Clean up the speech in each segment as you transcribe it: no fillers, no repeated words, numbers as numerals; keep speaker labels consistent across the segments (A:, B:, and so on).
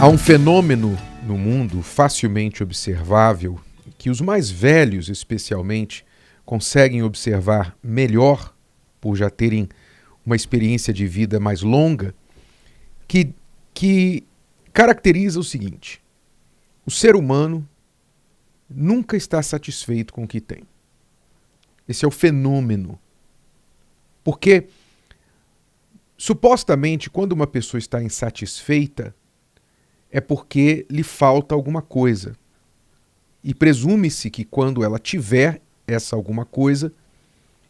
A: Há um fenômeno no mundo facilmente observável que os mais velhos, especialmente, conseguem observar melhor por já terem uma experiência de vida mais longa, que caracteriza o seguinte: o ser humano nunca está satisfeito com o que tem. Esse é o fenômeno. Porque, supostamente, quando uma pessoa está insatisfeita, é porque lhe falta alguma coisa. E presume-se que quando ela tiver essa alguma coisa,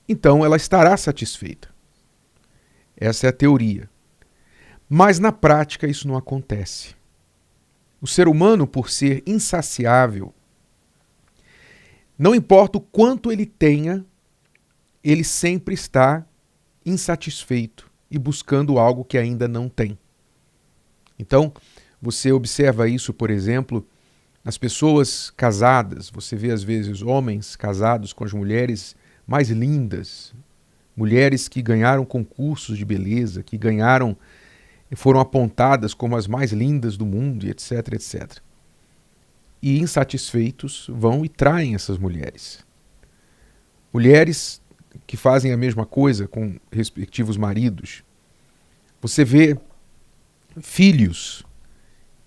A: então ela estará satisfeita. Essa é a teoria. Mas na prática isso não acontece. O ser humano, por ser insaciável, não importa o quanto ele tenha, ele sempre está insatisfeito e buscando algo que ainda não tem. Então, você observa isso, por exemplo, nas pessoas casadas. Você vê, às vezes, homens casados com as mulheres mais lindas, mulheres que ganharam concursos de beleza, que foram apontadas como as mais lindas do mundo, etc, etc. E insatisfeitos vão e traem essas mulheres. Mulheres que fazem a mesma coisa com respectivos maridos. Você vê filhos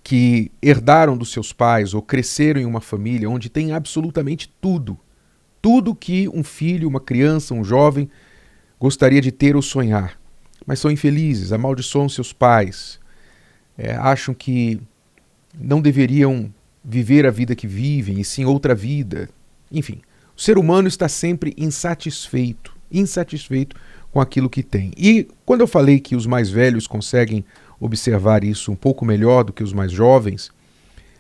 A: que herdaram dos seus pais ou cresceram em uma família onde tem absolutamente tudo. Tudo que um filho, uma criança, um jovem gostaria de ter ou sonhar. Mas são infelizes, amaldiçoam seus pais, acham que não deveriam viver a vida que vivem, e sim outra vida. Enfim, o ser humano está sempre insatisfeito com aquilo que tem. E quando eu falei que os mais velhos conseguem observar isso um pouco melhor do que os mais jovens,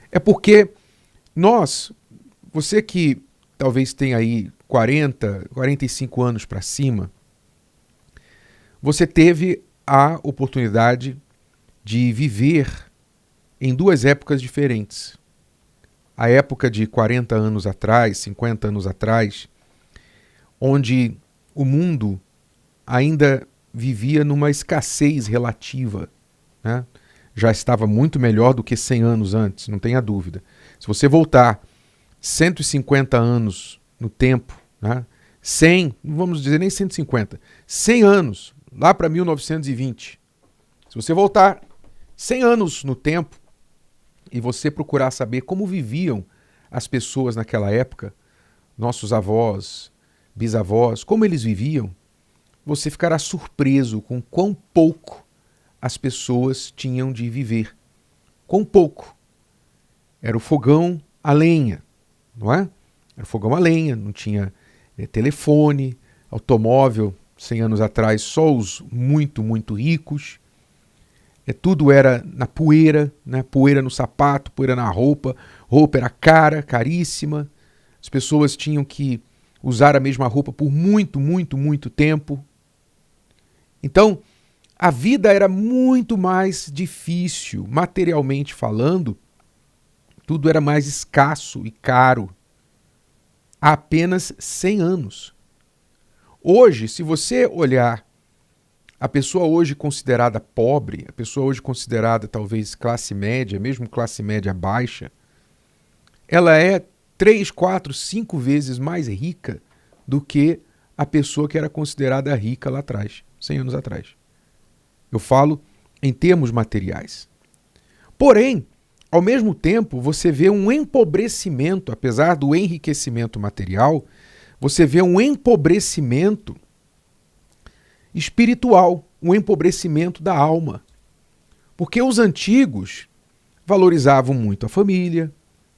A: é porque você que talvez tenha aí 40, 45 anos para cima, você teve a oportunidade de viver em duas épocas diferentes. A época de 40 anos atrás, 50 anos atrás, onde o mundo ainda vivia numa escassez relativa, né? Já estava muito melhor do que 100 anos antes, não tenha dúvida. Se você voltar 150 anos no tempo, né? 100, não vamos dizer nem 150, 100 anos, lá para 1920. Se você voltar 100 anos no tempo e você procurar saber como viviam as pessoas naquela época, nossos avós, bisavós, como eles viviam, você ficará surpreso com quão pouco as pessoas tinham de viver. Quão pouco. Era o fogão a lenha, não é? Era o fogão a lenha, não tinha telefone, automóvel. 100 anos atrás, só os muito, muito ricos. Tudo era na poeira, né? Poeira no sapato, poeira na roupa. Roupa era cara, caríssima. As pessoas tinham que usar a mesma roupa por muito, muito, muito tempo. Então, a vida era muito mais difícil, materialmente falando. Tudo era mais escasso e caro. Há apenas 100 anos. Hoje, se você olhar a pessoa hoje considerada pobre, a pessoa hoje considerada talvez classe média, mesmo classe média baixa, ela é 3, 4, 5 vezes mais rica do que a pessoa que era considerada rica lá atrás, 100 anos atrás. Eu falo em termos materiais. Porém, ao mesmo tempo, você vê um empobrecimento, apesar do enriquecimento material, você vê um empobrecimento espiritual, um empobrecimento da alma. Porque os antigos valorizavam muito a família,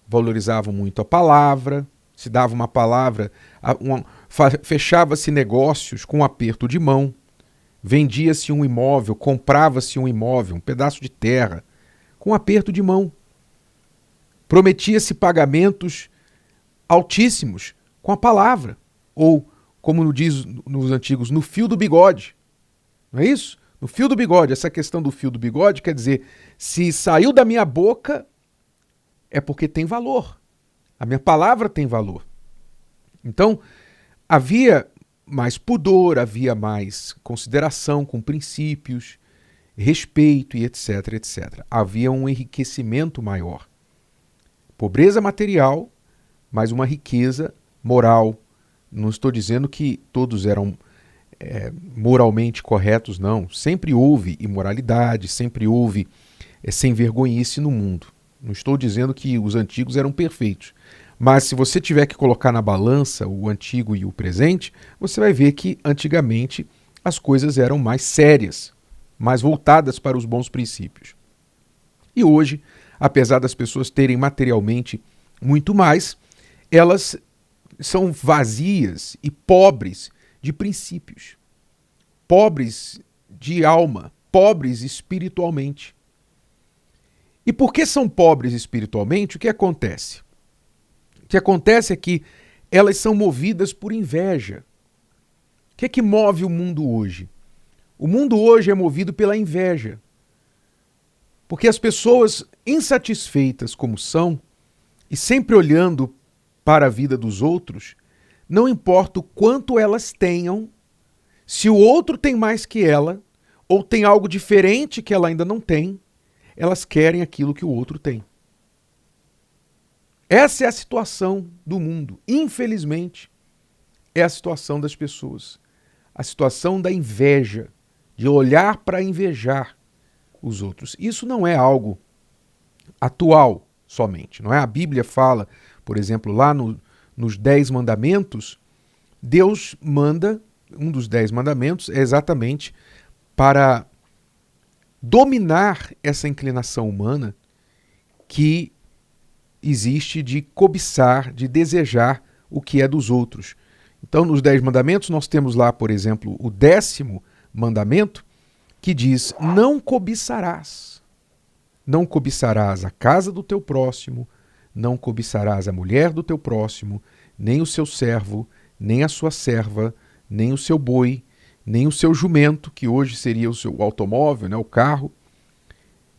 A: valorizavam muito a palavra, se dava uma palavra, fechava-se negócios com um aperto de mão, vendia-se um imóvel, comprava-se um imóvel, um pedaço de terra, com um aperto de mão. Prometia-se pagamentos altíssimos com a palavra, ou, como diz nos antigos, no fio do bigode. Não é isso? No fio do bigode. Essa questão do fio do bigode quer dizer, se saiu da minha boca, é porque tem valor. A minha palavra tem valor. Então, havia mais pudor, havia mais consideração com princípios, respeito e etc, etc. Havia um enriquecimento maior. Pobreza material, mas uma riqueza moral. Não estou dizendo que todos eram moralmente corretos, não. Sempre houve imoralidade, sempre houve sem vergonhice no mundo. Não estou dizendo que os antigos eram perfeitos. Mas se você tiver que colocar na balança o antigo e o presente, você vai ver que antigamente as coisas eram mais sérias, mais voltadas para os bons princípios. E hoje, apesar das pessoas terem materialmente muito mais, elas são vazias e pobres de princípios, pobres de alma, pobres espiritualmente. E porque são pobres espiritualmente, o que acontece? O que acontece é que elas são movidas por inveja. O que é que move o mundo hoje? O mundo hoje é movido pela inveja. Porque as pessoas insatisfeitas como são, e sempre olhando para a vida dos outros, não importa o quanto elas tenham, se o outro tem mais que ela, ou tem algo diferente que ela ainda não tem, elas querem aquilo que o outro tem. Essa é a situação do mundo. Infelizmente, é a situação das pessoas. A situação da inveja, de olhar para invejar os outros. Isso não é algo atual somente. Não é? A Bíblia fala, por exemplo, lá nos 10 mandamentos, Deus manda, um dos 10 mandamentos é exatamente para dominar essa inclinação humana que existe de cobiçar, de desejar o que é dos outros. Então, nos 10 mandamentos, nós temos lá, por exemplo, o 10º mandamento, que diz: não cobiçarás. Não cobiçarás a casa do teu próximo, não cobiçarás a mulher do teu próximo, nem o seu servo, nem a sua serva, nem o seu boi, nem o seu jumento, que hoje seria o seu automóvel, né, o carro,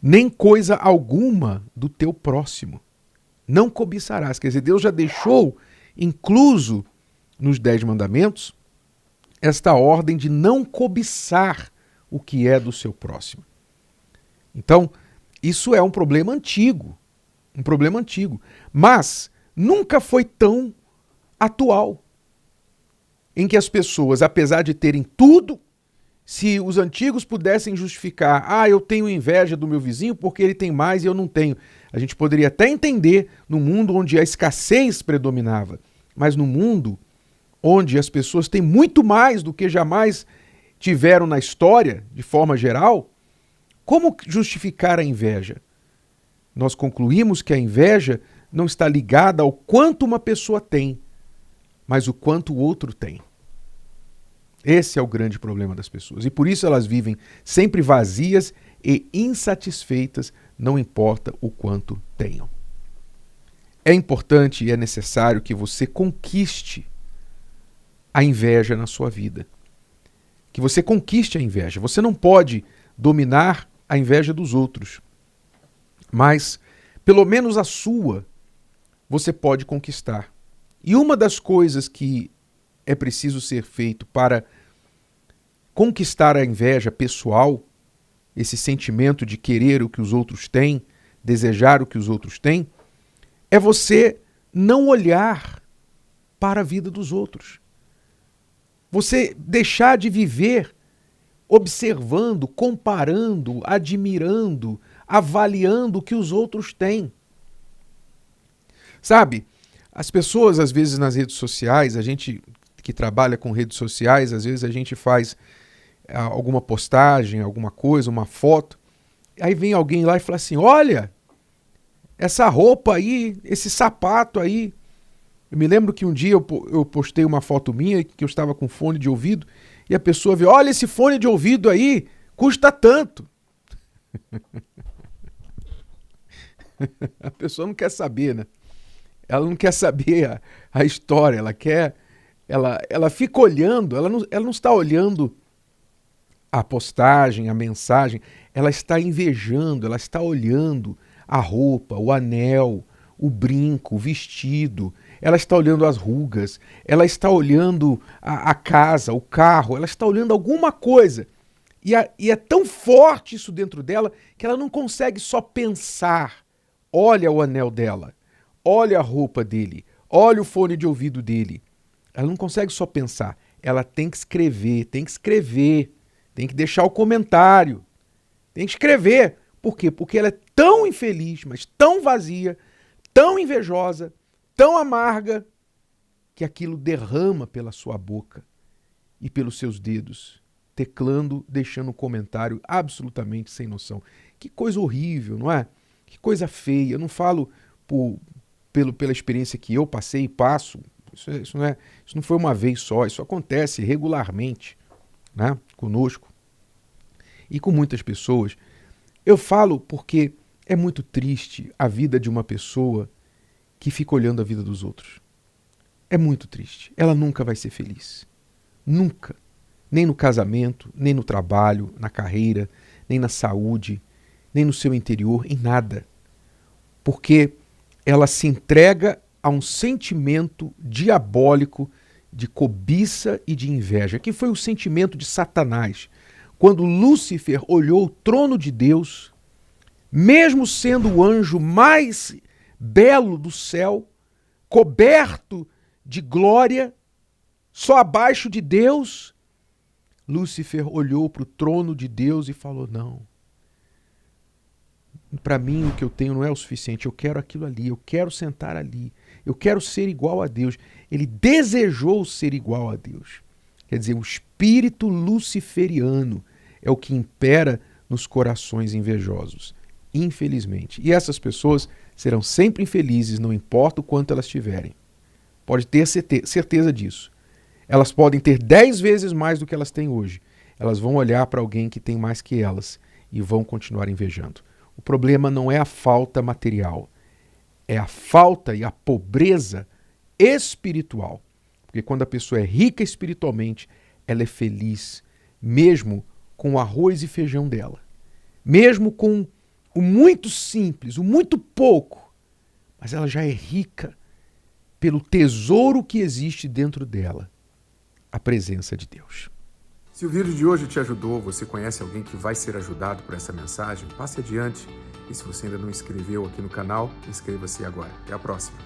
A: nem coisa alguma do teu próximo. Não cobiçarás. Quer dizer, Deus já deixou incluso nos 10 mandamentos esta ordem de não cobiçar o que é do seu próximo. Então, isso é um problema antigo, mas nunca foi tão atual, em que as pessoas, apesar de terem tudo, se os antigos pudessem justificar, eu tenho inveja do meu vizinho porque ele tem mais e eu não tenho. A gente poderia até entender no mundo onde a escassez predominava, mas no mundo onde as pessoas têm muito mais do que jamais tiveram na história, de forma geral, como justificar a inveja? Nós concluímos que a inveja não está ligada ao quanto uma pessoa tem, mas o quanto o outro tem. Esse é o grande problema das pessoas. E por isso elas vivem sempre vazias e insatisfeitas, não importa o quanto tenham. É importante e é necessário que você conquiste a inveja na sua vida. Que você conquiste a inveja. Você não pode dominar a inveja dos outros, mas pelo menos a sua você pode conquistar. E uma das coisas que é preciso ser feito para conquistar a inveja pessoal, esse sentimento de querer o que os outros têm, desejar o que os outros têm, é você não olhar para a vida dos outros. Você deixar de viver observando, comparando, admirando, avaliando o que os outros têm. Sabe, as pessoas às vezes nas redes sociais, a gente que trabalha com redes sociais, às vezes a gente faz alguma postagem, alguma coisa, uma foto, aí vem alguém lá e fala assim, olha, essa roupa aí, esse sapato aí. Eu me lembro que um dia eu postei uma foto minha que eu estava com fone de ouvido e a pessoa viu, olha esse fone de ouvido aí, custa tanto. A pessoa não quer saber, né? Ela não quer saber a história, ela fica olhando, ela não está olhando a postagem, a mensagem, ela está invejando, ela está olhando a roupa, o anel, o brinco, o vestido, ela está olhando as rugas, ela está olhando a casa, o carro, ela está olhando alguma coisa. E é tão forte isso dentro dela que ela não consegue só pensar. Olha o anel dela, olha a roupa dele, olha o fone de ouvido dele. Ela não consegue só pensar, ela tem que escrever, tem que deixar o comentário, tem que escrever. Por quê? Porque ela é tão infeliz, mas tão vazia, tão invejosa, tão amarga, que aquilo derrama pela sua boca e pelos seus dedos, teclando, deixando um comentário absolutamente sem noção. Que coisa horrível, não é? Que coisa feia. Eu não falo pela experiência que eu passei e passo. Isso não foi uma vez só, isso acontece regularmente, né? Conosco e com muitas pessoas. Eu falo porque é muito triste a vida de uma pessoa que fica olhando a vida dos outros. É muito triste. Ela nunca vai ser feliz. Nunca. Nem no casamento, nem no trabalho, na carreira, nem na saúde, nem no seu interior, em nada. Porque ela se entrega a um sentimento diabólico de cobiça e de inveja, que foi o sentimento de Satanás. Quando Lúcifer olhou o trono de Deus, mesmo sendo o anjo mais belo do céu, coberto de glória, só abaixo de Deus, Lúcifer olhou para o trono de Deus e falou: não, para mim o que eu tenho não é o suficiente, eu quero aquilo ali, eu quero sentar ali, eu quero ser igual a Deus. Ele desejou ser igual a Deus. Quer dizer, o espírito luciferiano é o que impera nos corações invejosos, infelizmente. E essas pessoas serão sempre infelizes, não importa o quanto elas tiverem. Pode ter certeza disso. Elas podem ter 10 vezes mais do que elas têm hoje. Elas vão olhar para alguém que tem mais que elas e vão continuar invejando. O problema não é a falta material, é a falta e a pobreza espiritual. Porque quando a pessoa é rica espiritualmente, ela é feliz, mesmo com o arroz e feijão dela. Mesmo com o muito simples, o muito pouco. Mas ela já é rica pelo tesouro que existe dentro dela, a presença de Deus.
B: Se o vídeo de hoje te ajudou, você conhece alguém que vai ser ajudado por essa mensagem, passe adiante. E se você ainda não inscreveu aqui no canal, inscreva-se agora. Até a próxima.